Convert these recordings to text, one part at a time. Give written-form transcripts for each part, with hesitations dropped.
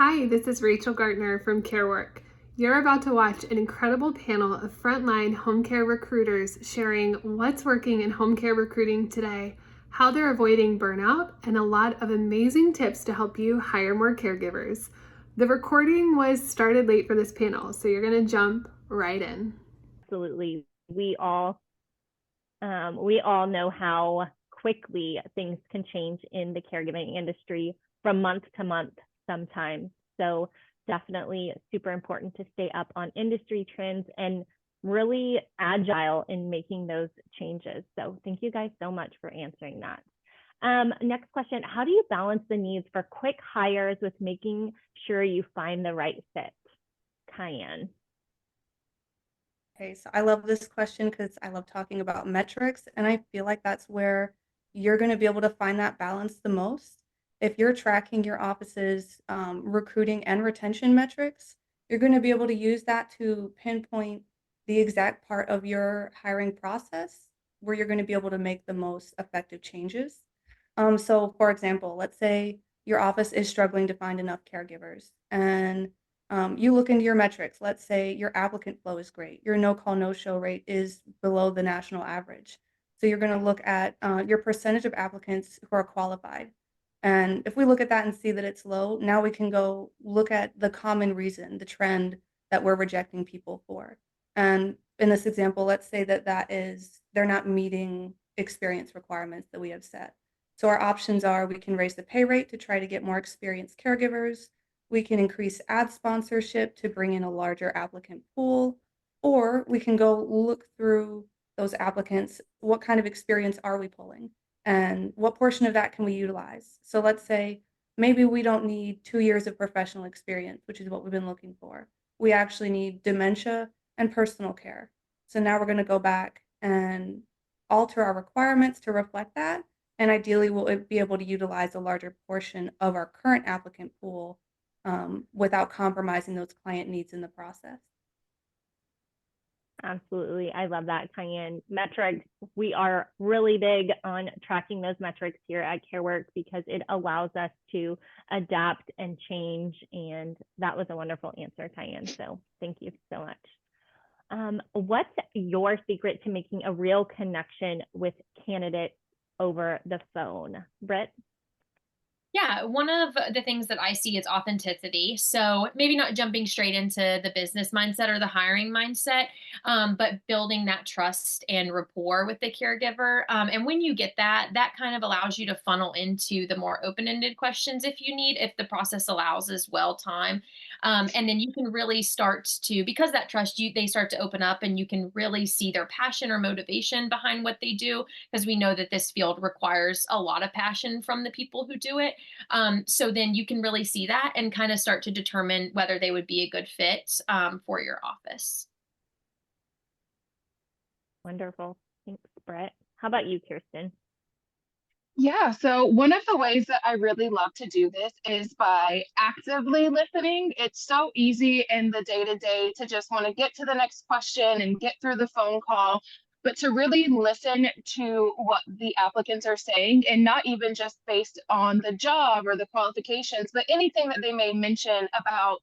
Hi, this is Rachel Gartner from Carework. You're about to watch an incredible panel of frontline home care recruiters sharing what's working in home care recruiting today, how they're avoiding burnout, and a lot of amazing tips to help you hire more caregivers. The recording was started late for this panel, so you're going to jump right in. Absolutely. We all know how quickly things can change in the caregiving industry from month to month sometimes. So definitely super important to stay up on industry trends and really agile in making those changes. So thank you guys so much for answering that. Next question, how do you balance the needs for quick hires with making sure you find the right fit? Cayenne. Okay, so I love this question because I love talking about metrics, and I feel like that's where you're going to be able to find that balance the most. If you're tracking your office's recruiting and retention metrics, you're going to be able to use that to pinpoint the exact part of your hiring process where you're going to be able to make the most effective changes. So, for example, let's say your office is struggling to find enough caregivers, and you look into your metrics. Let's say your applicant flow is great. Your no call, no show rate is below the national average. So you're going to look at your percentage of applicants who are qualified. And if we look at that and see that it's low, now we can go look at the common reason, the trend that we're rejecting people for. And in this example, let's say that they're not meeting experience requirements that we have set. So our options are we can raise the pay rate to try to get more experienced caregivers. We can increase ad sponsorship to bring in a larger applicant pool, or we can go look through those applicants. What kind of experience are we pulling? And what portion of that can we utilize? So let's say maybe we don't need 2 years of professional experience, which is what we've been looking for. We actually need dementia and personal care. So now we're going to go back and alter our requirements to reflect that. And ideally, we'll be able to utilize a larger portion of our current applicant pool without compromising those client needs in the process. Absolutely. I love that, Cayenne. Metrics, we are really big on tracking those metrics here at Carework because it allows us to adapt and change. And that was a wonderful answer, Cayenne. So thank you so much. What's your secret to making a real connection with candidates over the phone? Britt? Yeah, one of the things that I see is authenticity. So maybe not jumping straight into the business mindset or the hiring mindset, but building that trust and rapport with the caregiver. And when you get that, that kind of allows you to funnel into the more open ended questions if you need, if the process allows as well time. And then you can really start to, because that trust you, they start to open up and you can really see their passion or motivation behind what they do. Because we know that this field requires a lot of passion from the people who do it. So then you can really see that and kind of start to determine whether they would be a good fit for your office. Wonderful. Thanks, Brett. How about you, Kirsten? Yeah, so one of the ways that I really love to do this is by actively listening. It's so easy in the day to day to just want to get to the next question and get through the phone call, but to really listen to what the applicants are saying and not even just based on the job or the qualifications, but anything that they may mention about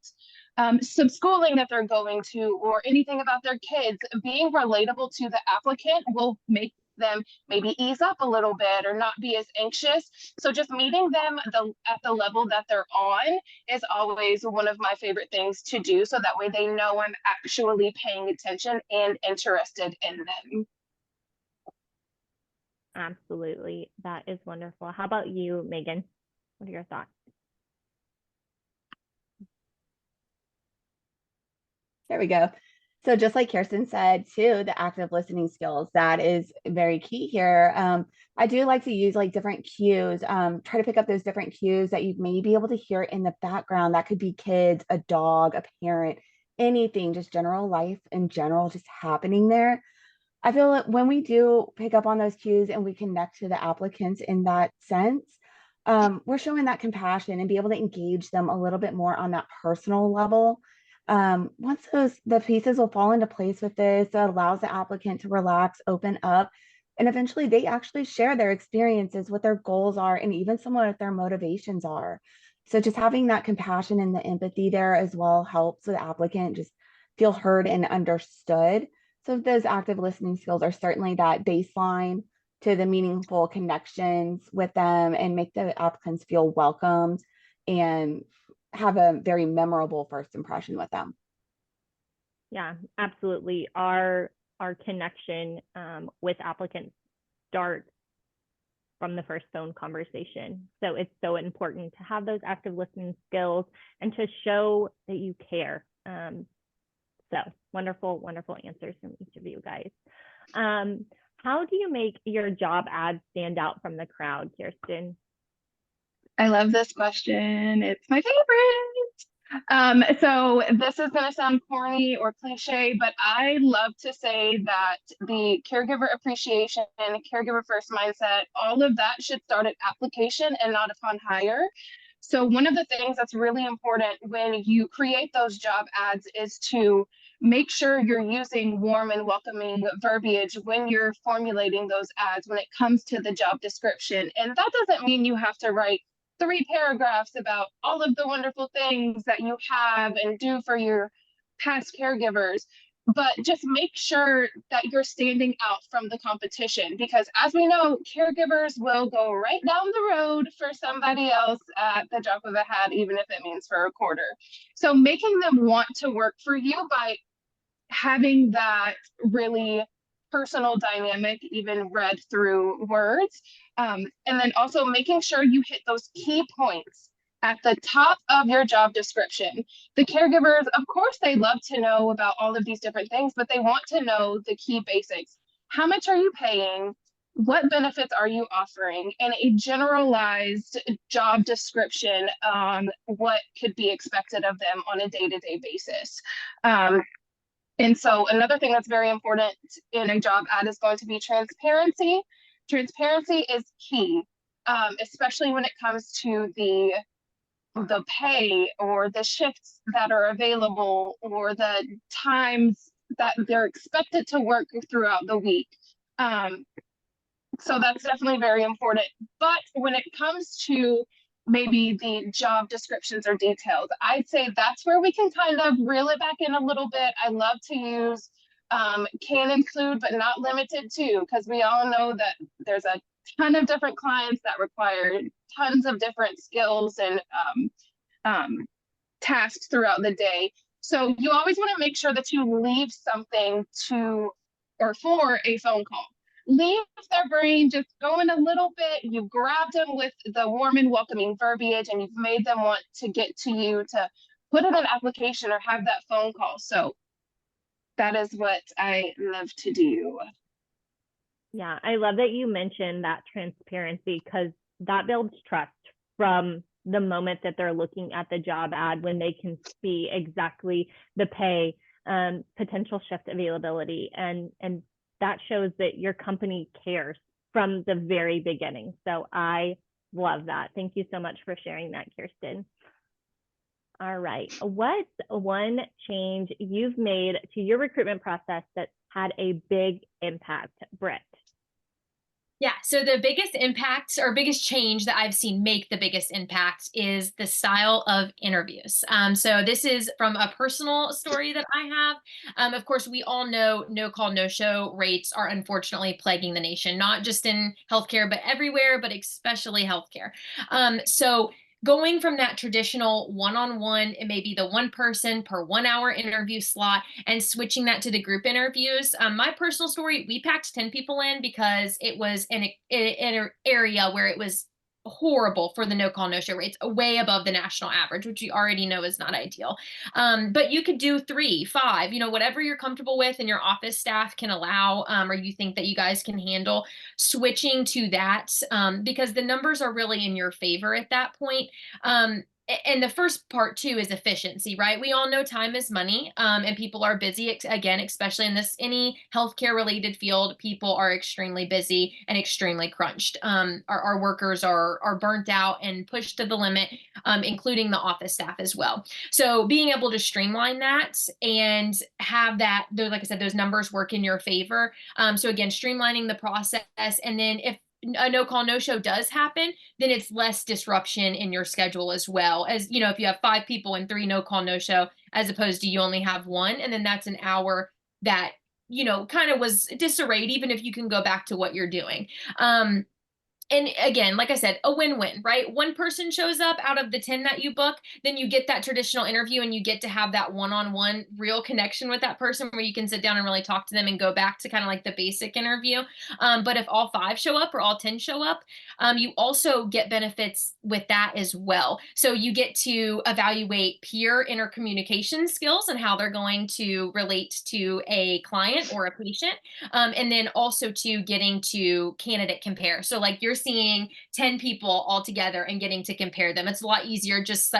some schooling that they're going to or anything about their kids. Being relatable to the applicant will make them maybe ease up a little bit or not be as anxious. So just meeting them at the level that they're on is always one of my favorite things to do. So that way they know I'm actually paying attention and interested in them. Absolutely. That is wonderful. How about you, Megan? What are your thoughts? There we go. So just like Kirsten said too, the active listening skills, that is very key here. I do like to use like different cues, try to pick up those different cues that you may be able to hear in the background. That could be kids, a dog, a parent, anything, just general life in general, just happening there. I feel that when we do pick up on those cues and we connect to the applicants in that sense, we're showing that compassion and be able to engage them a little bit more on that personal level. Once the pieces will fall into place with this, that allows the applicant to relax, open up, and eventually they actually share their experiences, what their goals are, and even some of what their motivations are. So just having that compassion and the empathy there as well helps the applicant just feel heard and understood. So those active listening skills are certainly that baseline to the meaningful connections with them and make the applicants feel welcomed and have a very memorable first impression with them. Yeah, absolutely. Our connection with applicants starts from the first phone conversation. So it's so important to have those active listening skills and to show that you care. So wonderful, wonderful answers from each of you guys. How do you make your job ads stand out from the crowd, Kirsten? I love this question. It's my favorite. So this is going to sound corny or cliche, but I love to say that the caregiver appreciation and caregiver first mindset, all of that should start at application and not upon hire. So one of the things that's really important when you create those job ads is to make sure you're using warm and welcoming verbiage when you're formulating those ads when it comes to the job description. And that doesn't mean you have to write 3 paragraphs about all of the wonderful things that you have and do for your past caregivers, but just make sure that you're standing out from the competition, because as we know, caregivers will go right down the road for somebody else at the drop of a hat, even if it means for a quarter. So making them want to work for you by having that really personal dynamic even read through words. And then also making sure you hit those key points at the top of your job description. The caregivers, of course, they love to know about all of these different things, but they want to know the key basics. How much are you paying? What benefits are you offering? And a generalized job description on what could be expected of them on a day-to-day basis. And so another thing that's very important in a job ad is going to be transparency. Transparency is key, especially when it comes to the pay or the shifts that are available or the times that they're expected to work throughout the week. So that's definitely very important. But when it comes to maybe the job descriptions or details, I'd say that's where we can kind of reel it back in a little bit. I love to use can include, but not limited to, because we all know that there's a ton of different clients that require tons of different skills and tasks throughout the day. So you always want to make sure that you leave something to or for a phone call. Leave their brain just going a little bit. You've grabbed them with the warm and welcoming verbiage, and you've made them want to get to you to put in an application or have that phone call. So that is what I love to do. Yeah, I love that you mentioned that transparency, because that builds trust from the moment that they're looking at the job ad, when they can see exactly the pay, potential shift availability, and that shows that your company cares from the very beginning. So I love that. Thank you so much for sharing that, Kirsten. All right. What's one change you've made to your recruitment process that had a big impact, Britt? Yeah, so the biggest impact or biggest change that I've seen make the biggest impact is the style of interviews. So this is from a personal story that I have. Of course, we all know no call, no show rates are unfortunately plaguing the nation, not just in healthcare, but everywhere, but especially healthcare. So going from that traditional one-on-one, it may be the one person per 1 hour interview slot, and switching that to the group interviews. My personal story, we packed 10 people in because it was in an area where it was horrible for the no call, no show rates, way above the national average, which you already know is not ideal. But you could do 3, 5, whatever you're comfortable with and your office staff can allow, or you think that you guys can handle, switching to that, because the numbers are really in your favor at that point. And the first part too is efficiency, right? We all know time is money, and people are busy. Again, especially in any healthcare related field, people are extremely busy and extremely crunched. Our workers are burnt out and pushed to the limit, including the office staff as well. So being able to streamline that and have that, like I said, those numbers work in your favor. So again, streamlining the process, and then if a no call, no show does happen, then it's less disruption in your schedule as well. As you know, if you have 5 people and 3 no call, no show, as opposed to you only have 1, and then that's an hour that, kind of was disarrayed, even if you can go back to what you're doing. And again, like I said, a win-win, right? One person shows up out of the 10 that you book, then you get that traditional interview and you get to have that one-on-one real connection with that person where you can sit down and really talk to them and go back to kind of like the basic interview. But if all 5 show up or all 10 show up, you also get benefits with that as well. So you get to evaluate peer intercommunication skills and how they're going to relate to a client or a patient. And then also to getting to candidate compare. So like you're seeing 10 people all together and getting to compare them. It's a lot easier just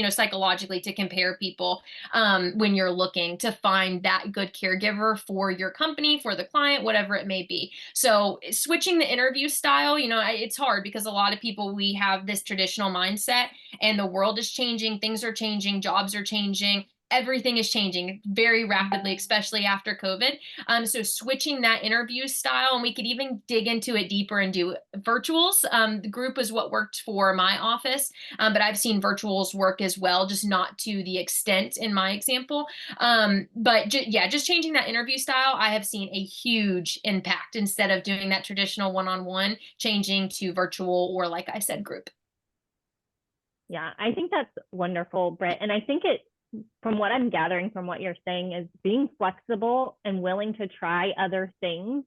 psychologically to compare people when you're looking to find that good caregiver for your company, for the client, whatever it may be. So switching the interview style, it's hard because a lot of people, we have this traditional mindset and the world is changing, things are changing, jobs are changing. Everything is changing very rapidly, especially after COVID. So switching that interview style, and we could even dig into it deeper and do virtuals. The group is what worked for my office, but I've seen virtuals work as well, just not to the extent in my example. But just changing that interview style, I have seen a huge impact instead of doing that traditional one-on-one, changing to virtual or, like I said, group. Yeah, I think that's wonderful, Britt. And I think from what I'm gathering from what you're saying is being flexible and willing to try other things,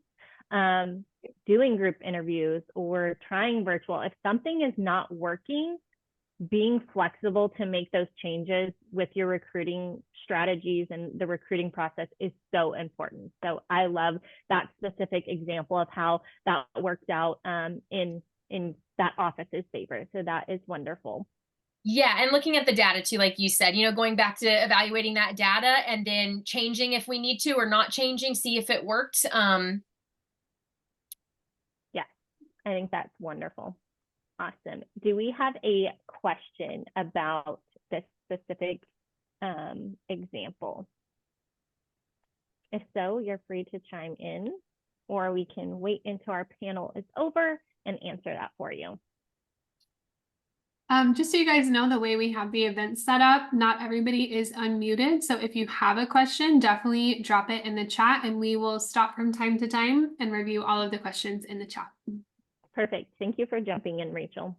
doing group interviews or trying virtual. If something is not working, being flexible to make those changes with your recruiting strategies and the recruiting process is so important. So I love that specific example of how that worked out in that office's favor. So that is wonderful. Yeah, and looking at the data too, like you said, going back to evaluating that data and then changing if we need to or not changing, see if it worked. Yeah, I think that's wonderful. Awesome. Do we have a question about this specific example? If so, you're free to chime in, or we can wait until our panel is over and answer that for you. Just so you guys know, the way we have the event set up, not everybody is unmuted. So if you have a question, definitely drop it in the chat and we will stop from time to time and review all of the questions in the chat. Perfect. Thank you for jumping in, Rachel.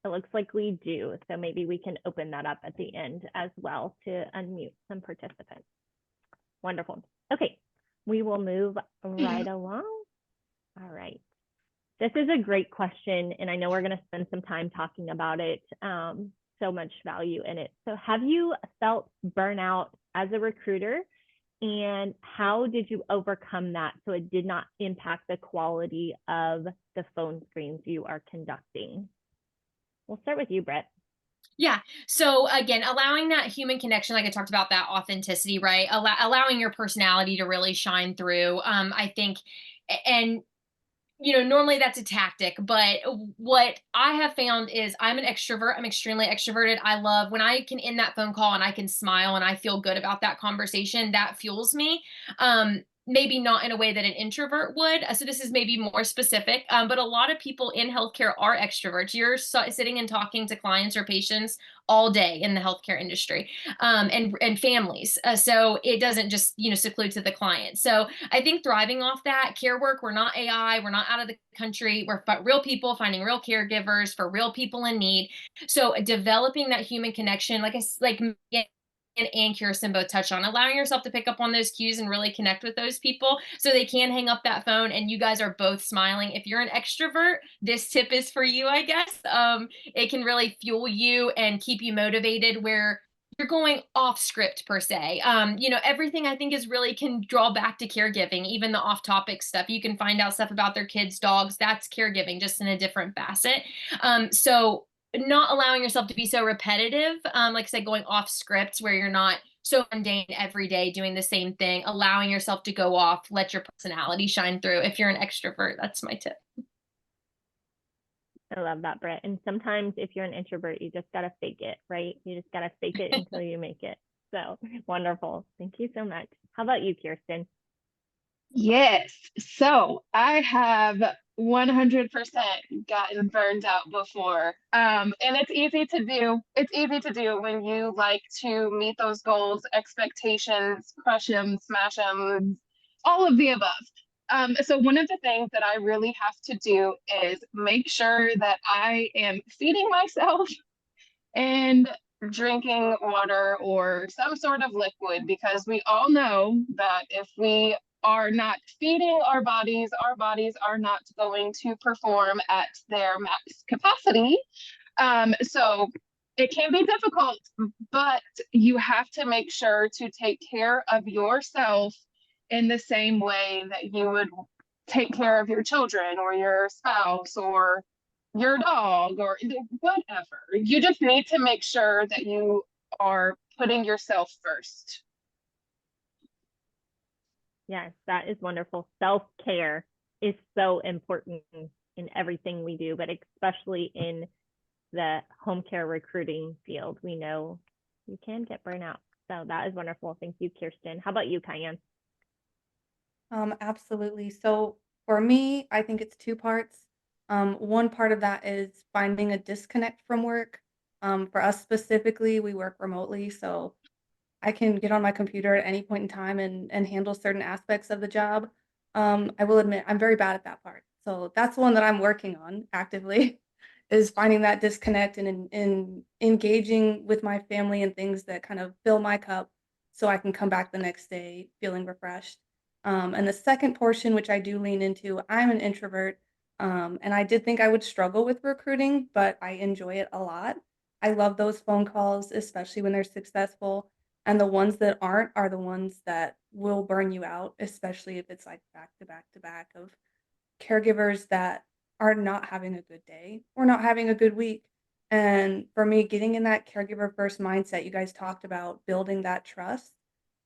It looks like we do. So maybe we can open that up at the end as well to unmute some participants. Wonderful. Okay, we will move right along. All right. This is a great question, and I know we're going to spend some time talking about it. So much value in it. So have you felt burnout as a recruiter, and how did you overcome that so it did not impact the quality of the phone screens you are conducting? We'll start with you, Britt. Yeah. So again, allowing that human connection, like I talked about, that authenticity, right? Allowing your personality to really shine through. I think, and normally that's a tactic, but what I have found is I'm an extrovert. I'm extremely extroverted. I love when I can end that phone call and I can smile and I feel good about that conversation. That fuels me. Maybe not in a way that an introvert would. So this is maybe more specific, but a lot of people in healthcare are extroverts. You're sitting and talking to clients or patients all day in the healthcare industry, and families. So it doesn't just, seclude to the client. So I think thriving off that Carework, we're not AI, we're not out of the country. We're real people finding real caregivers for real people in need. So developing that human connection, like and Kirsten both touched on, allowing yourself to pick up on those cues and really connect with those people so they can hang up that phone and you guys are both smiling. If you're an extrovert, this tip is for you, I guess. It can really fuel you and keep you motivated where you're going off script per se. Everything I think is really can draw back to caregiving, even the off topic stuff. You can find out stuff about their kids, dogs, that's caregiving, just in a different facet. So not allowing yourself to be so repetitive, like I said, going off script where you're not so mundane every day doing the same thing, allowing yourself to go off, let your personality shine through. If you're an extrovert, that's my tip. I love that, Britt. And sometimes if you're an introvert, you just got to fake it, right? You just got to fake it until you make it. So wonderful. Thank you so much. How about you, Kirsten? Yes. So I have 100% gotten burned out before. And it's easy to do. It's easy to do when you like to meet those goals, expectations, crush them, smash them, all of the above. So one of the things that I really have to do is make sure that I am feeding myself and drinking water or some sort of liquid, because we all know that if we are not feeding our bodies are not going to perform at their max capacity. So it can be difficult, but you have to make sure to take care of yourself in the same way that you would take care of your children or your spouse or your dog or whatever. You just need to make sure that you are putting yourself first. Yes, that is wonderful. Self-care is so important in everything we do, but especially in the home care recruiting field. We know you can get burnout. So that is wonderful. Thank you, Kirsten. How about you, Kyan? Absolutely. So for me, I think it's two parts. One part of that is finding a disconnect from work. For us specifically, we work remotely, so I can get on my computer at any point in time and handle certain aspects of the job. I will admit I'm very bad at that part. So that's one that I'm working on actively is finding that disconnect and in engaging with my family and things that kind of fill my cup so I can come back the next day feeling refreshed. And the second portion, which I do lean into, I'm an introvert. And I did think I would struggle with recruiting, but I enjoy it a lot. I love those phone calls, especially when they're successful. And the ones that aren't are the ones that will burn you out, especially if it's like back to back to back of caregivers that are not having a good day or not having a good week. And for me, getting in that caregiver first mindset, you guys talked about building that trust.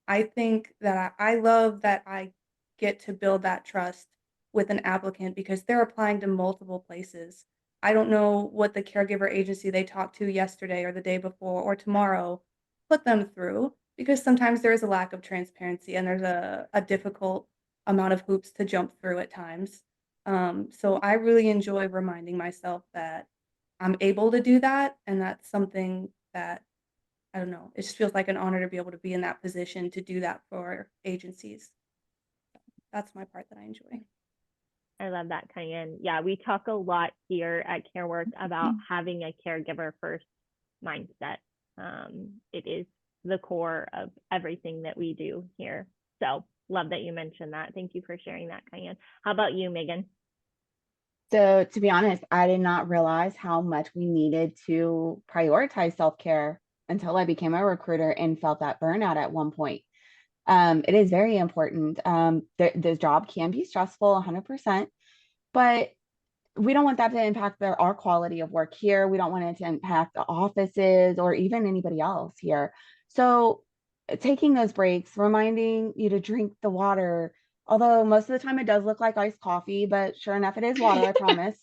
I think that I love that I get to build that trust with an applicant because they're applying to multiple places. I don't know what the caregiver agency they talked to yesterday or the day before or tomorrow put them through because sometimes there is a lack of transparency and there's a difficult amount of hoops to jump through at times. So I really enjoy reminding myself that I'm able to do that. And that's something that I don't know. It just feels like an honor to be able to be in that position to do that for agencies. That's my part that I enjoy. I love that, Kyan. Yeah, we talk a lot here at Carework about having a caregiver first mindset. It is the core of everything that we do here. So love that you mentioned that. Thank you for sharing that, Kyan. How about you, Megan? So to be honest, I did not realize how much we needed to prioritize self-care until I became a recruiter and felt that burnout at one point. It is very important. The job can be stressful 100%, but we don't want that to impact our quality of work here. We don't want it to impact the offices or even anybody else here. So taking those breaks, reminding you to drink the water, although most of the time it does look like iced coffee, but sure enough, it is water, I promise.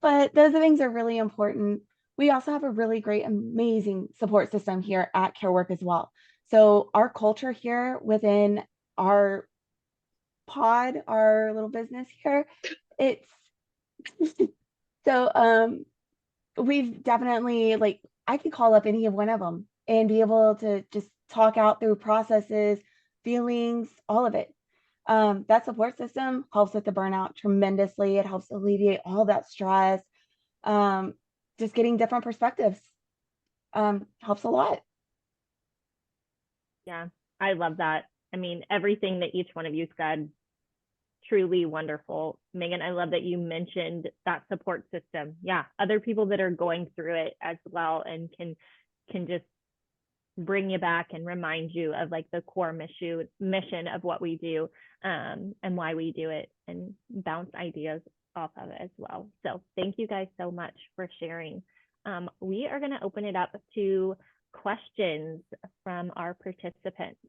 But those things are really important. We also have a really great, amazing support system here at Carework as well. So our culture here within our pod, our little business here, it's so we've definitely like I could call up any of one of them and be able to just talk out through processes, feelings, all of it. That support system helps with the burnout tremendously. It helps alleviate all that stress. Just getting different perspectives helps a lot. Yeah, I love that. I mean, everything that each one of you said, truly wonderful. Megan, I love that you mentioned that support system. Yeah, other people that are going through it as well and can just bring you back and remind you of like the core mission of what we do and why we do it and bounce ideas off of it as well. So thank you guys so much for sharing. We are going to open it up to questions from our participants.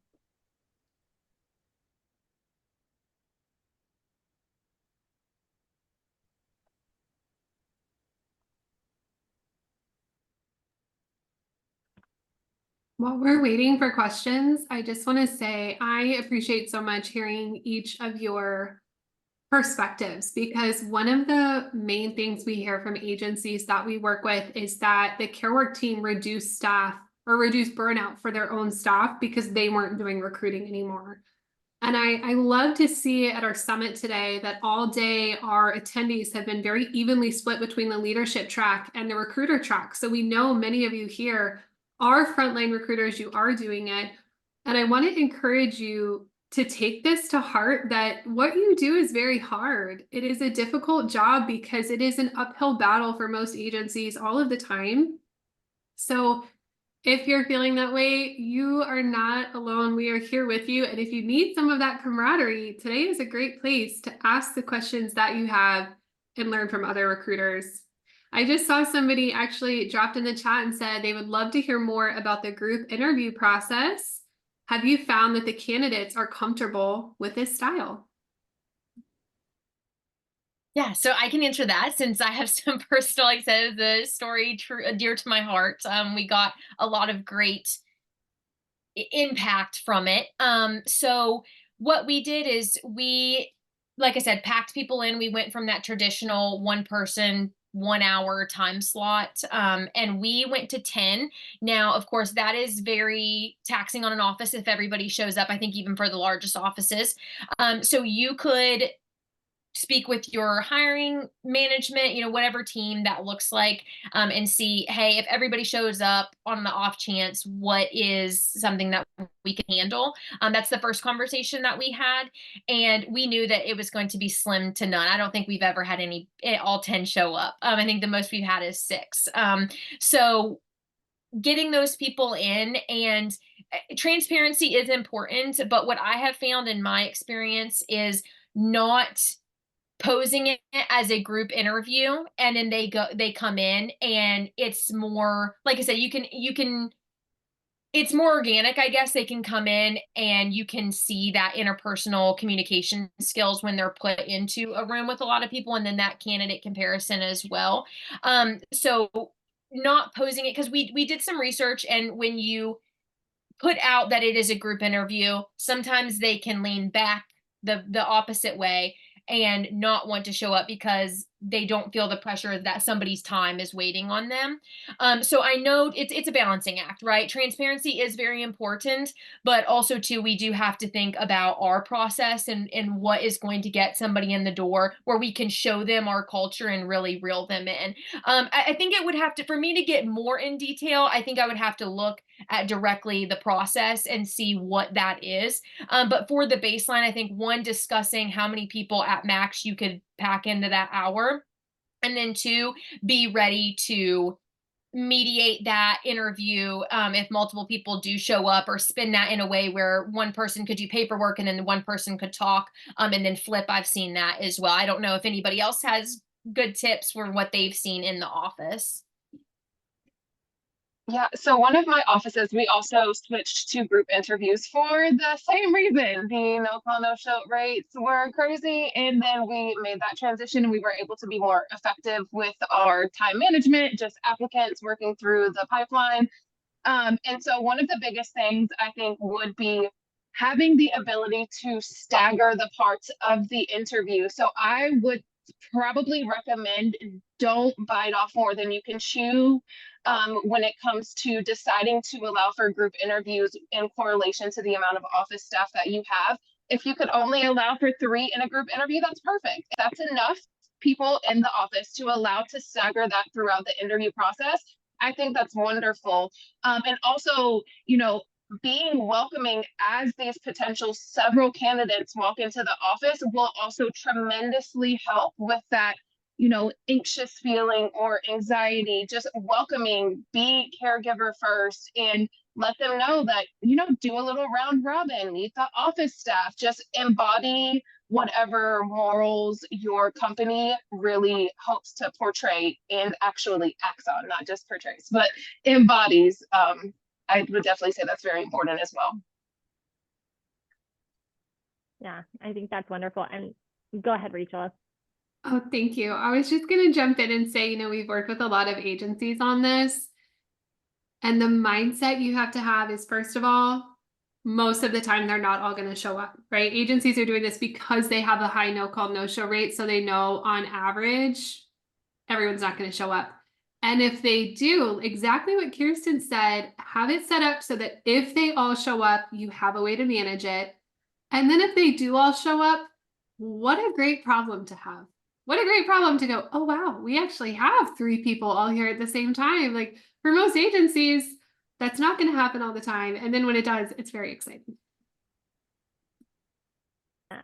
While we're waiting for questions, I just want to say I appreciate so much hearing each of your perspectives, because one of the main things we hear from agencies that we work with is that the Carework team reduced staff or reduced burnout for their own staff because they weren't doing recruiting anymore. And I love to see at our summit today that all day our attendees have been very evenly split between the leadership track and the recruiter track. So we know many of you here are frontline recruiters, you are doing it. And I want to encourage you to take this to heart, that what you do is very hard. It is a difficult job because it is an uphill battle for most agencies all of the time. So if you're feeling that way, you are not alone. We are here with you. And if you need some of that camaraderie, today is a great place to ask the questions that you have and learn from other recruiters. I just saw somebody actually dropped in the chat and said they would love to hear more about the group interview process. Have you found that the candidates are comfortable with this style? Yeah, so I can answer that since I have some personal, like I said, the story dear to my heart. We got a lot of great impact from it. So what we did is we, like I said, packed people in. We went from that traditional one person, 1 hour time slot, and we went to 10. Now, of course, that is very taxing on an office if everybody shows up, I think even for the largest offices. So you could speak with your hiring management, whatever team that looks like, and see, hey, if everybody shows up on the off chance, what is something that we can handle? That's the first conversation that we had. And we knew that it was going to be slim to none. I don't think we've ever had all 10 show up. I think the most we've had is 6. So getting those people in, and transparency is important. But what I have found in my experience is not posing it as a group interview, and then they come in, and it's more, like I said, it's more organic, I guess. They can come in and you can see that interpersonal communication skills when they're put into a room with a lot of people, and then that candidate comparison as well. So not posing it, because we did some research, and when you put out that it is a group interview, sometimes they can lean back the opposite way and not want to show up because they don't feel the pressure that somebody's time is waiting on them. So I know it's a balancing act, right? Transparency is very important, but also too, we do have to think about our process and what is going to get somebody in the door where we can show them our culture and really reel them in. I think it would have to, for me to get more in detail, I think I would have to look at directly the process and see what that is. But for the baseline, I think one, discussing how many people at max you could pack into that hour. And then 2, be ready to mediate that interview if multiple people do show up, or spin that in a way where one person could do paperwork and then one person could talk, and then flip. I've seen that as well. I don't know if anybody else has good tips for what they've seen in the office. Yeah, so one of my offices, we also switched to group interviews for the same reason. The no call, no show rates were crazy. And then we made that transition, and we were able to be more effective with our time management, just applicants working through the pipeline. And so one of the biggest things I think would be having the ability to stagger the parts of the interview. So I would probably recommend, don't bite off more than you can chew when it comes to deciding to allow for group interviews in correlation to the amount of office staff that you have. If you could only allow for 3 in a group interview, that's perfect. That's enough people in the office to allow to stagger that throughout the interview process. I think that's wonderful. And also, being welcoming as these potential several candidates walk into the office will also tremendously help with that, anxious feeling or anxiety. Just welcoming, be caregiver first, and let them know that, do a little round robin, meet the office staff, just embody whatever morals your company really hopes to portray and actually acts on, not just portrays, but embodies. I would definitely say that's very important as well. Yeah, I think that's wonderful. And go ahead, Rachel. Oh, thank you. I was just going to jump in and say, we've worked with a lot of agencies on this. And the mindset you have to have is, first of all, most of the time they're not all going to show up, right? Agencies are doing this because they have a high no call, no show rate. So they know on average, everyone's not going to show up. And if they do, exactly what Kirsten said, have it set up so that if they all show up, you have a way to manage it. And then if they do all show up, what a great problem to have. What a great problem to go, oh, wow, we actually have 3 people all here at the same time. Like for most agencies, that's not going to happen all the time. And then when it does, it's very exciting.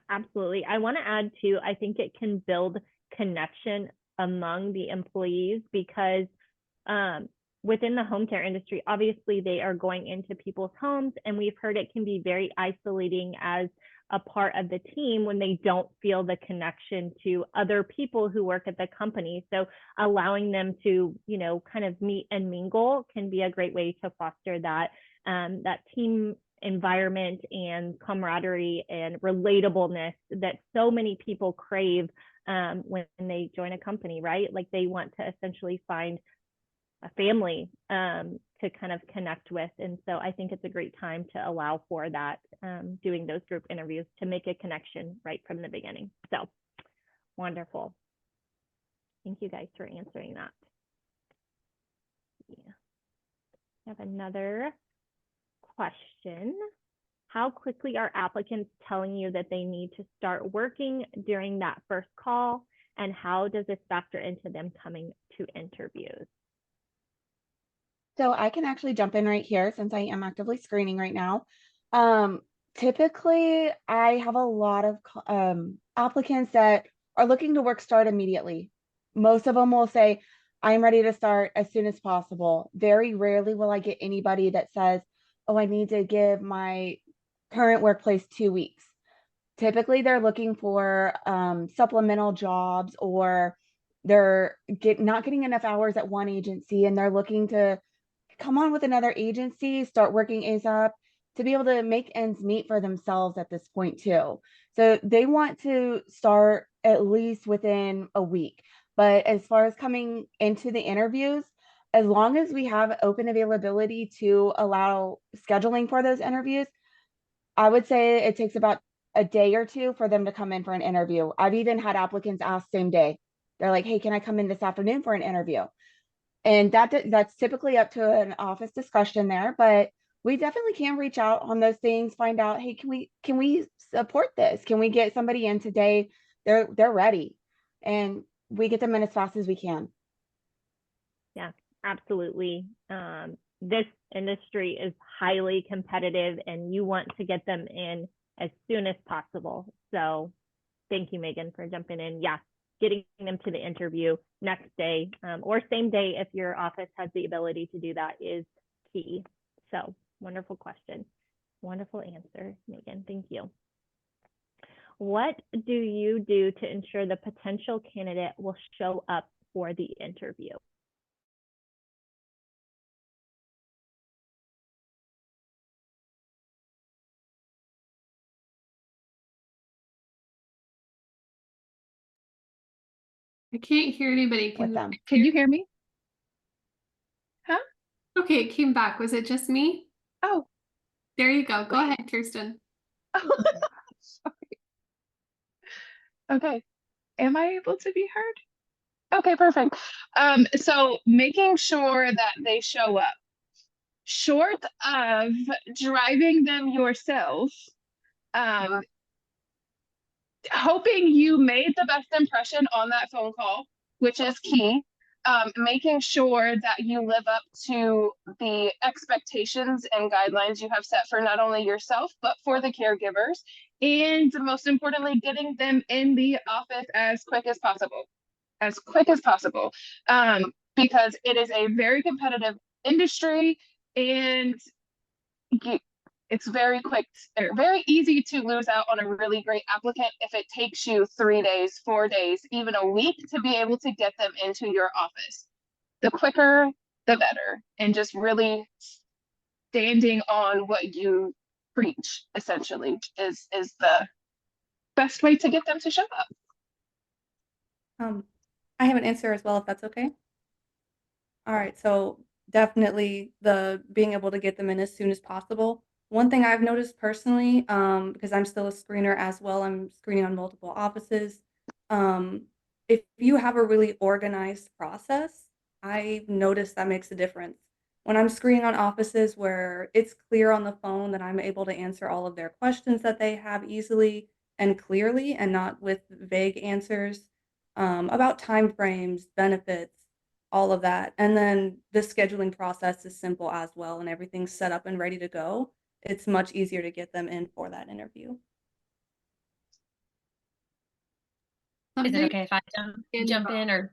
Absolutely. I want to add too, I think it can build connection among the employees because within the home care industry, obviously they are going into people's homes, and we've heard it can be very isolating as a part of the team when they don't feel the connection to other people who work at the company. So allowing them to, you know, kind of meet and mingle can be a great way to foster that that team environment and camaraderie and relatableness that so many people crave when they join a company, right? Like they want to essentially find a family to kind of connect with. And so I think it's a great time to allow for that, doing those group interviews to make a connection right from the beginning. So wonderful. Thank you guys for answering that. Yeah. I have another question. How quickly are applicants telling you that they need to start working during that first call? And how does this factor into them coming to interviews? So I can actually jump in right here since I am actively screening right now. Typically, I have a lot of applicants that are looking to start immediately. Most of them will say, I'm ready to start as soon as possible. Very rarely will I get anybody that says, oh, I need to give my current workplace 2 weeks. Typically, they're looking for supplemental jobs, or they're not getting enough hours at one agency and they're looking to come on with another agency, start working ASAP to be able to make ends meet for themselves at this point too. So they want to start at least within a week. But as far as coming into the interviews, as long as we have open availability to allow scheduling for those interviews, I would say it takes about a day or 2 for them to come in for an interview. I've even had applicants ask same day. They're like, hey, can I come in this afternoon for an interview? And that's typically up to an office discussion there, but we definitely can reach out on those things, find out, hey, can we support this? Can we get somebody in today? They're ready, and we get them in as fast as we can. Yeah, absolutely. This industry is highly competitive and you want to get them in as soon as possible. So thank you, Megan, for jumping in. Yeah, getting them to the interview next day or same day if your office has the ability to do that is key. So wonderful question. Wonderful answer, Megan. Thank you. What do you do to ensure the potential candidate will show up for the interview? I can't hear anybody. With them. Can you hear me? Huh? Okay, it came back. Was it just me? Oh, There you go. Go ahead, Kirsten. sorry. Okay. Am I able to be heard? Okay, perfect. So making sure that they show up. Short of driving them yourself, hoping you made the best impression on that phone call, which is key. Making sure that you live up to the expectations and guidelines you have set for not only yourself, but for the caregivers. And most importantly, getting them in the office as quick as possible. As quick as possible. Because it is a very competitive industry, and it's very quick or very easy to lose out on a really great applicant if it takes you 3 days, 4 days, even a week to be able to get them into your office. The quicker, the better, and just really standing on what you preach essentially is the best way to get them to show up. I have an answer as well, if that's okay. All right, so definitely the being able to get them in as soon as possible. One thing I've noticed personally, because I'm still a screener as well, I'm screening on multiple offices. Um, if you have a really organized process, I've noticed that makes a difference. When I'm screening on offices where it's clear on the phone that I'm able to answer all of their questions that they have easily and clearly and not with vague answers, about timeframes, benefits, all of that. And then the scheduling process is simple as well, and everything's set up and ready to go. It's much easier to get them in for that interview. Is it Something okay if I jump in, or?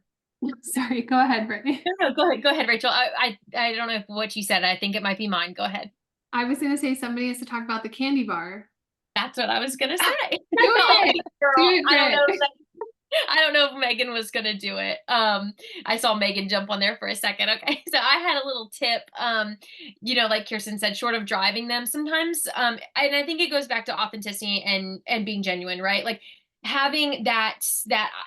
Sorry, go ahead, Brittany. No, go ahead, Rachel. I don't know if what you said. I think it might be mine. Go ahead. I was gonna say somebody has to talk about the candy bar. That's what I was gonna say. Do it. Girl, Do it, I don't know. Britt. I don't know if Megan was gonna do it. I saw Megan jump on there for a second. Okay, so I had a little tip. Like Kirsten said, short of driving them sometimes. And I think it goes back to authenticity and being genuine, right? Like having that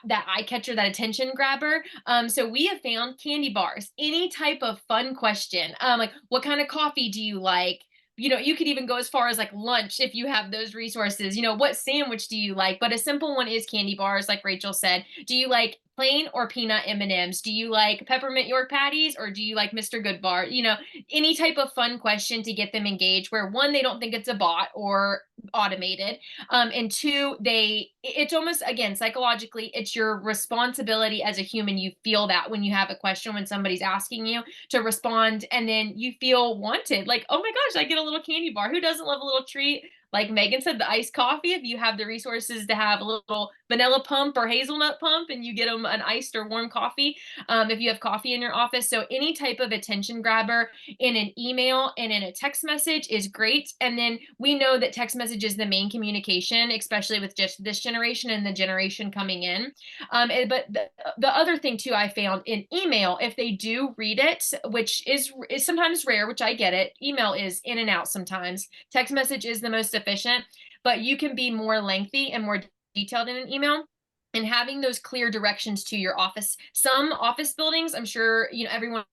eye catcher, that attention grabber. So we have found candy bars, any type of fun question. Like what kind of coffee do you like? You could even go as far as like lunch if you have those resources. What sandwich do you like? But a simple one is candy bars, like Rachel said. Do you like plain or peanut M&Ms? Do you like peppermint York patties, or do you like Mr. Goodbar? Any type of fun question to get them engaged, where one, they don't think it's a bot or automated, and two, it's almost, again, psychologically, it's your responsibility as a human. You feel that when you have a question, when somebody's asking you to respond, and then you feel wanted, like, oh my gosh, I get a little candy bar. Who doesn't love a little treat? Like Megan said, the iced coffee, if you have the resources to have a little vanilla pump or hazelnut pump and you get them an iced or warm coffee, if you have coffee in your office. So any type of attention grabber in an email and in a text message is great. And then we know that text message is the main communication, especially with just this generation and the generation coming in. But the other thing too, I found in email, if they do read it, which is sometimes rare, which I get it, email is in and out sometimes. Text message is the most efficient, but you can be more lengthy and more detailed in an email. And having those clear directions to your office. Some office buildings, I'm sure everyone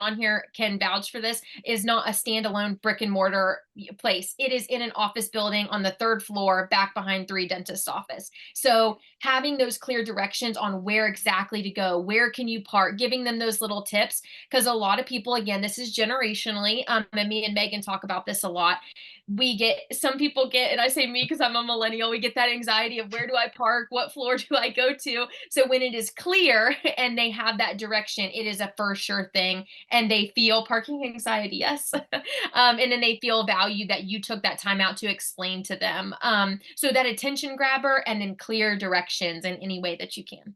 on here can vouch for this, is not a standalone brick and mortar place. It is in an office building on the third floor, back behind 3 dentist office. So having those clear directions on where exactly to go, where can you park, giving them those little tips, because a lot of people, again, this is generationally, and me and Megan talk about this a lot. Some people get, and I say me because I'm a millennial, we get that anxiety of where do I park? What floor do I go to? So when it is clear and they have that direction, it is a for sure thing. And they feel parking anxiety, yes. And then they feel valued that you took that time out to explain to them. So that attention grabber, and then clear directions in any way that you can.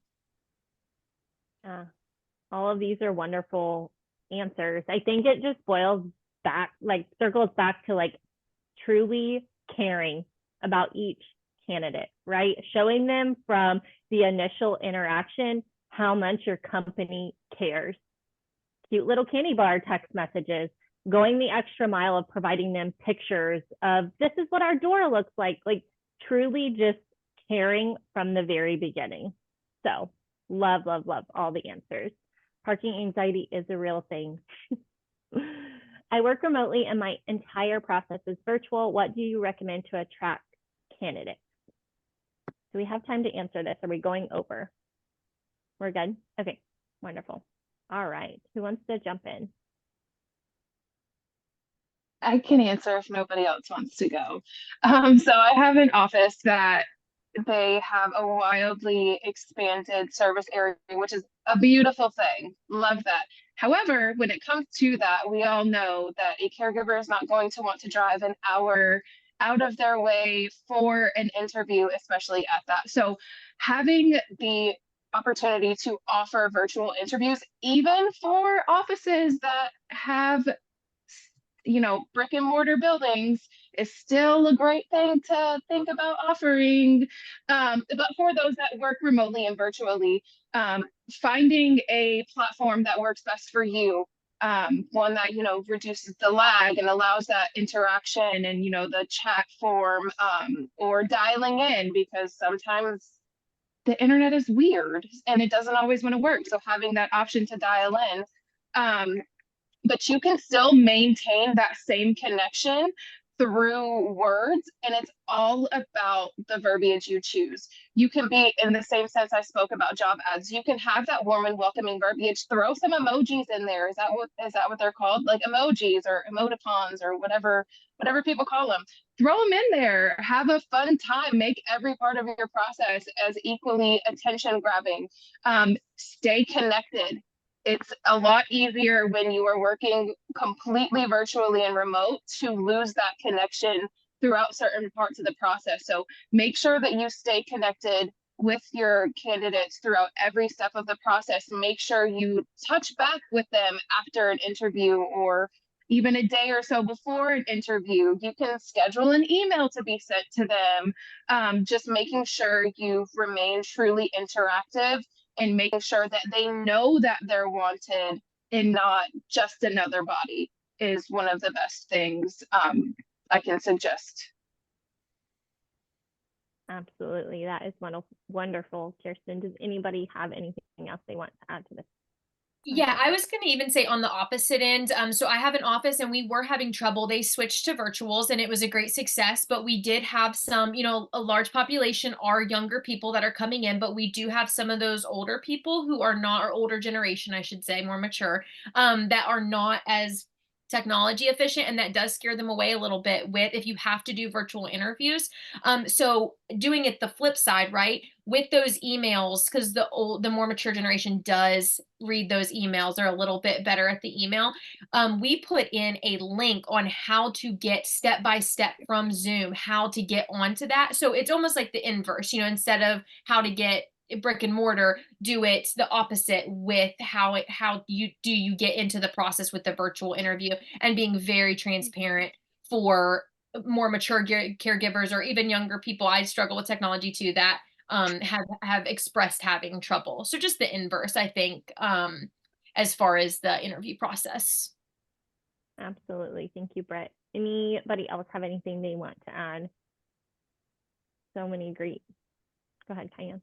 All of these are wonderful answers. I think it just circles back to truly caring about each candidate, right? Showing them from the initial interaction how much your company cares. Cute little candy bar text messages, going the extra mile of providing them pictures of this is what our door looks like truly just caring from the very beginning. So love all the answers. Parking anxiety is a real thing. I work remotely and my entire process is virtual. What do you recommend to attract candidates? Do we have time to answer this? Are we going over? We're good? Okay, wonderful. All right, who wants to jump in? I can answer if nobody else wants to go. So I have an office that they have a wildly expanded service area, which is a beautiful thing. Love that. However, when it comes to that, we all know that a caregiver is not going to want to drive an hour out of their way for an interview, especially at that. So having the opportunity to offer virtual interviews, even for offices that have brick and mortar buildings, is still a great thing to think about offering. But for those that work remotely and virtually, finding a platform that works best for you, one that, reduces the lag and allows that interaction and, the chat form, or dialing in, because sometimes the internet is weird and it doesn't always want to work. So having that option to dial in, but you can still maintain that same connection through words, and it's all about the verbiage you choose. You can be, in the same sense I spoke about job ads, you can have that warm and welcoming verbiage, throw some emojis in there. Is that what they're called? Like emojis or emoticons or whatever people call them. Throw them in there. Have a fun time. Make every part of your process as equally attention grabbing. Stay connected. It's a lot easier when you are working completely virtually and remote to lose that connection throughout certain parts of the process. So make sure that you stay connected with your candidates throughout every step of the process. Make sure you touch back with them after an interview or even a day or so before an interview. You can schedule an email to be sent to them. Just making sure you remain truly interactive and making sure that they know that they're wanted and not just another body is one of the best things I can suggest. Absolutely. That is wonderful. Kirsten, does anybody have anything else they want to add to this? Yeah, I was going to even say on the opposite end. So I have an office and we were having trouble. They switched to virtuals and it was a great success, but we did have some, a large population are younger people that are coming in, but we do have some of those older people who are not, or older generation, I should say, more mature, that are not as technology efficient, and that does scare them away a little bit with if you have to do virtual interviews. So doing it the flip side, right, with those emails, because the more mature generation does read those emails, they're a little bit better at the email. We put in a link on how to get step by step from Zoom, how to get onto that. So it's almost like the inverse, instead of how to get brick and mortar, do it the opposite with how you get into the process with the virtual interview, and being very transparent for more mature caregivers or even younger people. I struggle with technology too, that have expressed having trouble. So just the inverse, I think, as far as the interview process. Absolutely. Thank you, Brett. Anybody else have anything they want to add? So many great. Go ahead, Kyan.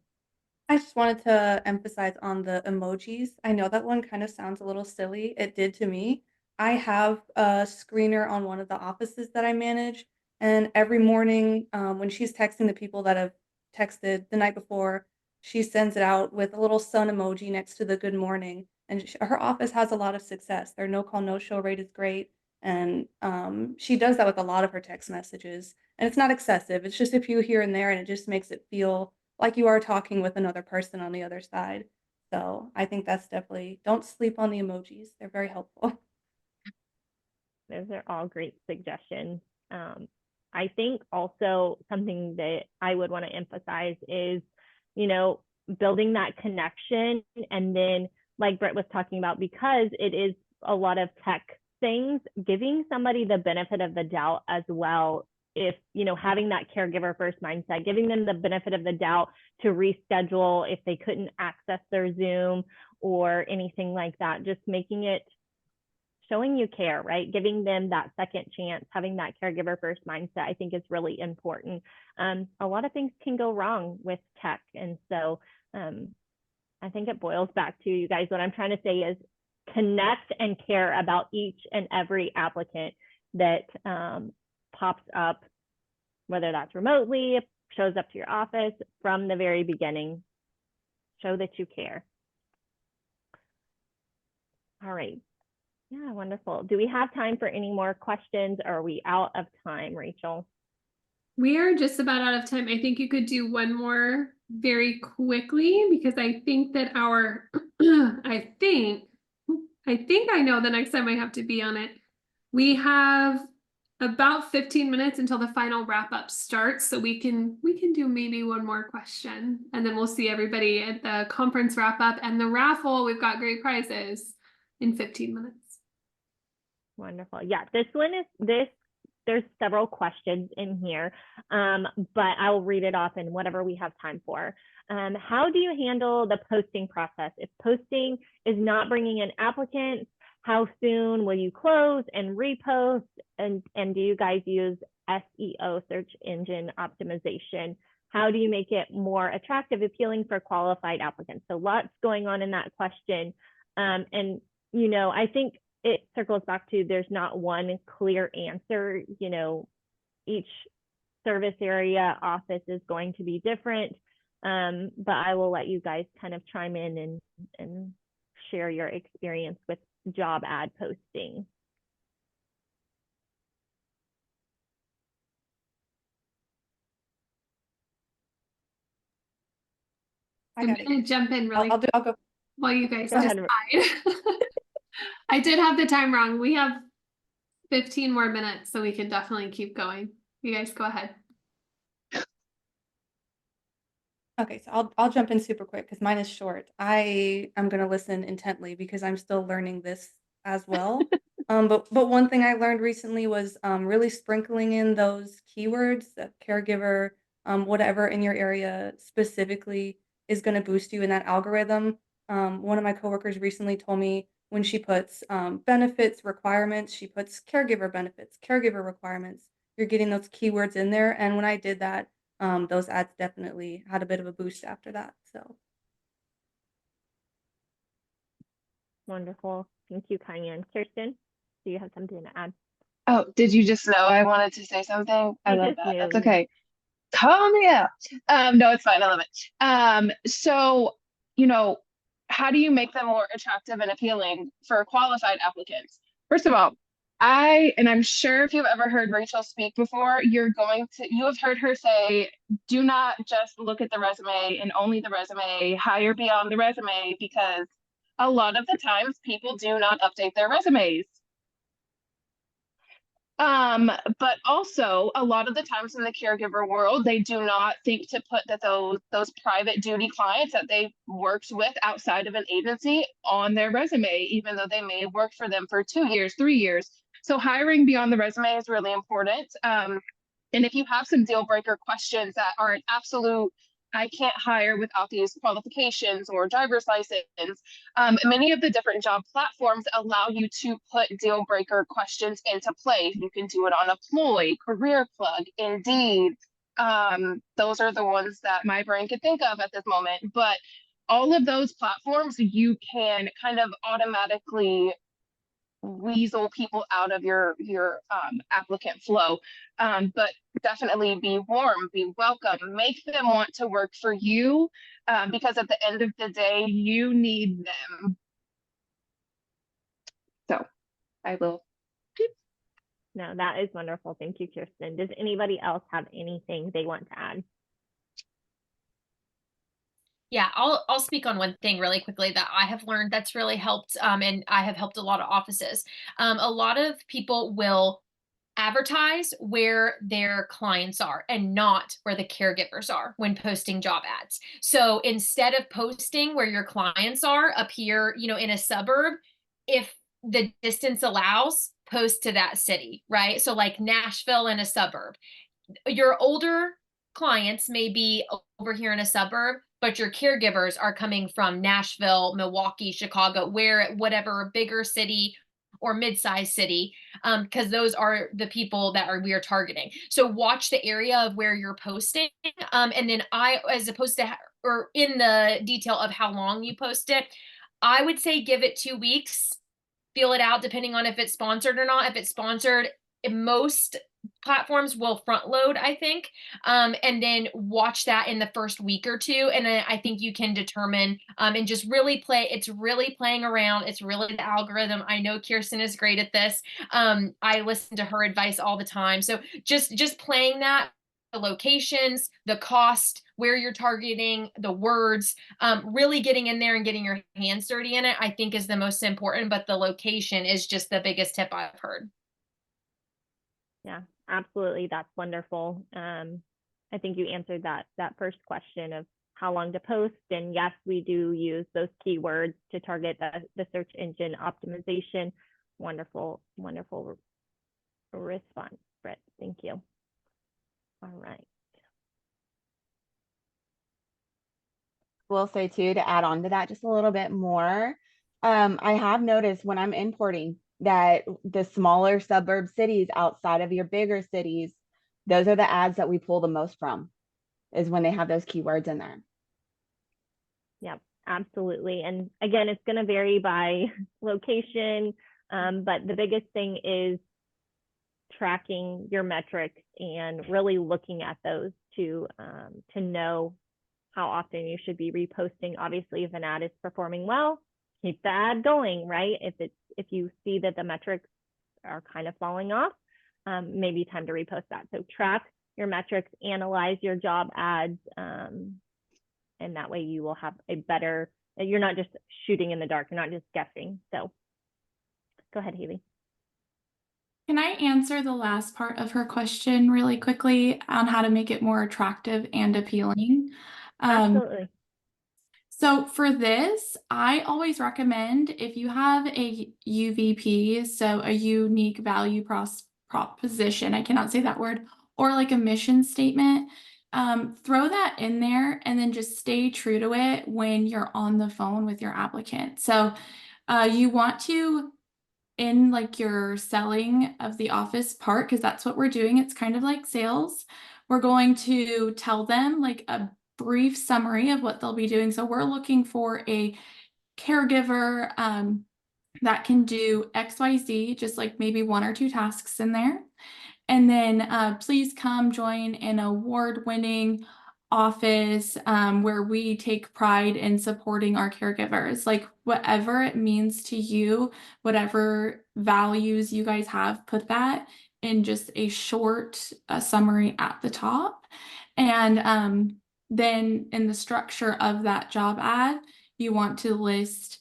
I just wanted to emphasize on the emojis. I know that one kind of sounds a little silly. It did to me. I have a screener on one of the offices that I manage, and every morning, when she's texting the people that have texted the night before, she sends it out with a little sun emoji next to the good morning. And her office has a lot of success. Their no call, no show rate is great. And she does that with a lot of her text messages. And it's not excessive, it's just a few here and there, and it just makes it feel like you are talking with another person on the other side. So I think that's definitely, don't sleep on the emojis. They're very helpful. Those are all great suggestions. I think also something that I would want to emphasize is, building that connection. And then, like Brett was talking about, because it is a lot of tech things, giving somebody the benefit of the doubt as well. If, having that caregiver first mindset, giving them the benefit of the doubt to reschedule if they couldn't access their Zoom or anything like that, just making it, showing you care, right? Giving them that second chance, having that caregiver first mindset, I think is really important. A lot of things can go wrong with tech. And so I think it boils back to, you guys, what I'm trying to say is connect and care about each and every applicant that pops up, whether that's remotely, shows up to your office from the very beginning. Show that you care. All right. Yeah, wonderful. Do we have time for any more questions, or are we out of time, Rachel? We are just about out of time. I think you could do one more very quickly, because I think that I think I know the next time I have to be on it. We have about 15 minutes until the final wrap up starts, so we can do maybe one more question, and then we'll see everybody at the conference wrap up and the raffle. We've got great prizes in 15 minutes. Wonderful. Yeah, there's several questions in here, but I'll read it off in whatever we have time for. How do you handle the posting process? If posting is not bringing in applicants, how soon will you close and repost? And do you guys use SEO, search engine optimization? How do you make it more attractive, appealing for qualified applicants? So lots going on in that question. And, I think it circles back to, there's not one clear answer. each service area office is going to be different. But I will let you guys kind of chime in and share your experience with job ad posting. I'm going to jump in really I'll go. while you guys Go ahead. decide. I did have the time wrong. We have 15 more minutes, so we can definitely keep going. You guys go ahead. Okay, so I'll jump in super quick because mine is short. I'm gonna listen intently because I'm still learning this as well. But one thing I learned recently was really sprinkling in those keywords, caregiver, whatever in your area specifically is gonna boost you in that algorithm. One of my coworkers recently told me when she puts benefits requirements, she puts caregiver benefits, caregiver requirements. You're getting those keywords in there, and when I did that, those ads definitely had a bit of a boost after that. So Wonderful. Thank you, Kanya. And Kirsten, do you have something to add? Oh, did you just know I wanted to say something? I love that. That's Knew. okay. Call me out. No, it's fine. I love it. So, how do you make them more attractive and appealing for qualified applicants? First of all, I'm sure if you've ever heard Rachel speak before, you have heard her say, do not just look at the resume and only the resume, hire beyond the resume, because a lot of the times people do not update their resumes. But also a lot of the times in the caregiver world, they do not think to put those private duty clients that they worked with outside of an agency on their resume, even though they may have worked for them for 2 years, 3 years. So hiring beyond the resume is really important. And if you have some deal breaker questions that are an absolute, I can't hire without these qualifications or driver's license, many of the different job platforms allow you to put deal breaker questions into play. You can do it on Apploy, Career Plug, Indeed. Those are the ones that my brain could think of at this moment. But all of those platforms, you can kind of automatically weasel people out of your applicant flow. But definitely be warm, be welcome, make them want to work for you, because at the end of the day, you need them. So I will. No, that is wonderful. Thank you, Kirsten. Does anybody else have anything they want to add? Yeah, I'll speak on one thing really quickly that I have learned that's really helped, and I have helped a lot of offices. A lot of people will advertise where their clients are and not where the caregivers are when posting job ads. So instead of posting where your clients are up here, in a suburb, if the distance allows, post to that city, right? So like Nashville in a suburb. Your older clients may be over here in a suburb, but your caregivers are coming from Nashville, Milwaukee, Chicago, whatever bigger city or mid-sized city, because those are the people that we are targeting. So watch the area of where you're posting, and then as opposed to or in the detail of how long you post it, I would say give it 2 weeks, feel it out depending on if it's sponsored or not. If it's sponsored, most platforms will front load, I think, and then watch that in the first week or two. And then I think you can determine and just really play. It's really playing around. It's really the algorithm. I know Kirsten is great at this. I listen to her advice all the time. So just playing that, the locations, the cost, where you're targeting, the words, really getting in there and getting your hands dirty in it, I think is the most important. But the location is just the biggest tip I've heard. Yeah, absolutely. That's wonderful. I think you answered that first question of how long to post. And yes, we do use those keywords to target the search engine optimization. Wonderful, wonderful response, Britt. Thank you. All right. Will say too, to add on to that just a little bit more, I have noticed when I'm importing that the smaller suburb cities outside of your bigger cities, those are the ads that we pull the most from, is when they have those keywords in there. Yep, absolutely. And again, it's going to vary by location, but the biggest thing is tracking your metrics and really looking at those to know how often you should be reposting. Obviously, if an ad is performing well, keep the ad going, right? If you see that the metrics are kind of falling off, maybe time to repost that. So track your metrics, analyze your job ads, and that way you will have a better, you're not just shooting in the dark, you're not just guessing. So go ahead, Haley. Can I answer the last part of her question really quickly on how to make it more attractive and appealing? Absolutely. So for this, I always recommend if you have a UVP, so a unique value proposition, I cannot say that word, or like a mission statement, throw that in there and then just stay true to it when you're on the phone with your applicant. So you want to, in like your selling of the office part, because that's what we're doing, it's kind of like sales, we're going to tell them like a brief summary of what they'll be doing. So we're looking for a caregiver that can do XYZ, just like maybe 1 or 2 tasks in there. And then please come join an award-winning office where we take pride in supporting our caregivers. Like whatever it means to you, whatever values you guys have, put that in just a short summary at the top. And then in the structure of that job ad, you want to list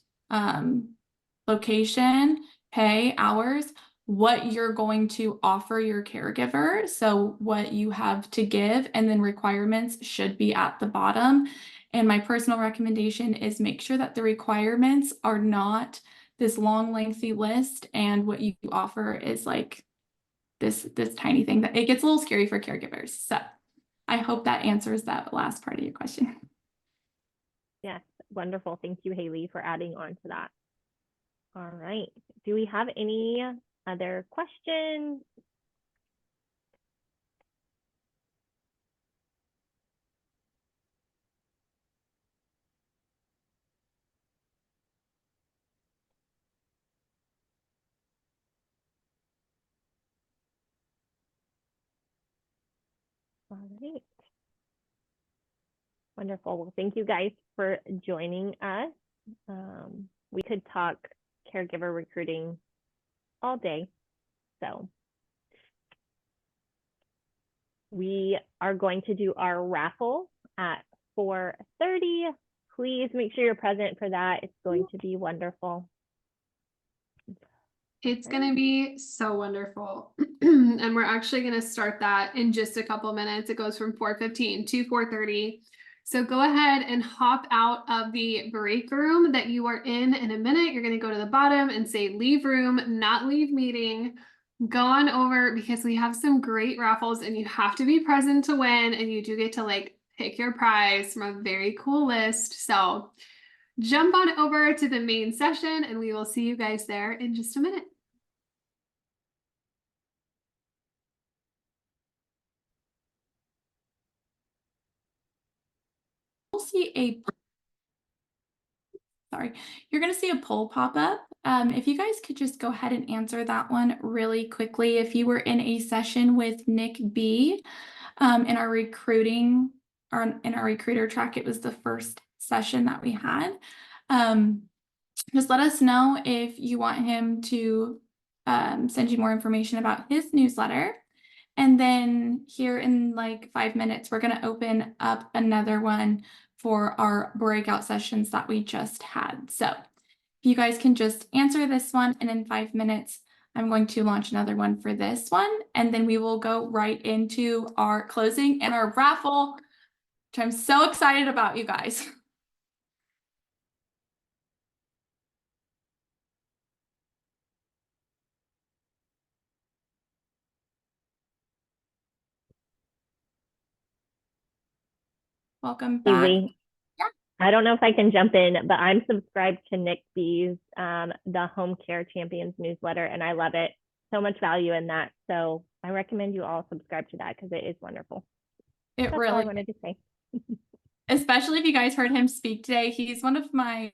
location, pay, hours, what you're going to offer your caregiver, so what you have to give, and then requirements should be at the bottom. And my personal recommendation is make sure that the requirements are not this long, lengthy list, and what you offer is like this tiny thing that it gets a little scary for caregivers. So I hope that answers that last part of your question. Yes, wonderful. Thank you, Haley, for adding on to that. All right. Do we have any other questions? All right. Wonderful. Well, thank you guys for joining us. We could talk caregiver recruiting all day. So we are going to do our raffle at 4:30. Please make sure you're present for that. It's going to be wonderful. It's going to be so wonderful. And we're actually going to start that in just a couple minutes. It goes from 4:15 to 4:30. So go ahead and hop out of the break room that you are in a minute. You're going to go to the bottom and say leave room, not leave meeting. Go on over because we have some great raffles and you have to be present to win. And you do get to like pick your prize from a very cool list. So jump on over to the main session and we will see you guys there in just a minute. You're going to see a poll pop up. If you guys could just go ahead and answer that one really quickly. If you were in a session with Nick B in our recruiting or in our recruiter track, it was the first session that we had. Just let us know if you want him to send you more information about his newsletter. And then here in like 5 minutes, we're going to open up another one for our breakout sessions that we just had. So if you guys can just answer this one, and in 5 minutes, I'm going to launch another one for this one. And then we will go right into our closing and our raffle, which I'm so excited about, you guys. Welcome back. Haley, yeah. I don't know if I can jump in, but I'm subscribed to Nick B's the Home Care Champions newsletter, and I love it. So much value in that. So I recommend you all subscribe to that because it is wonderful. That's all I wanted to say. Especially if you guys heard him speak today. He's one of my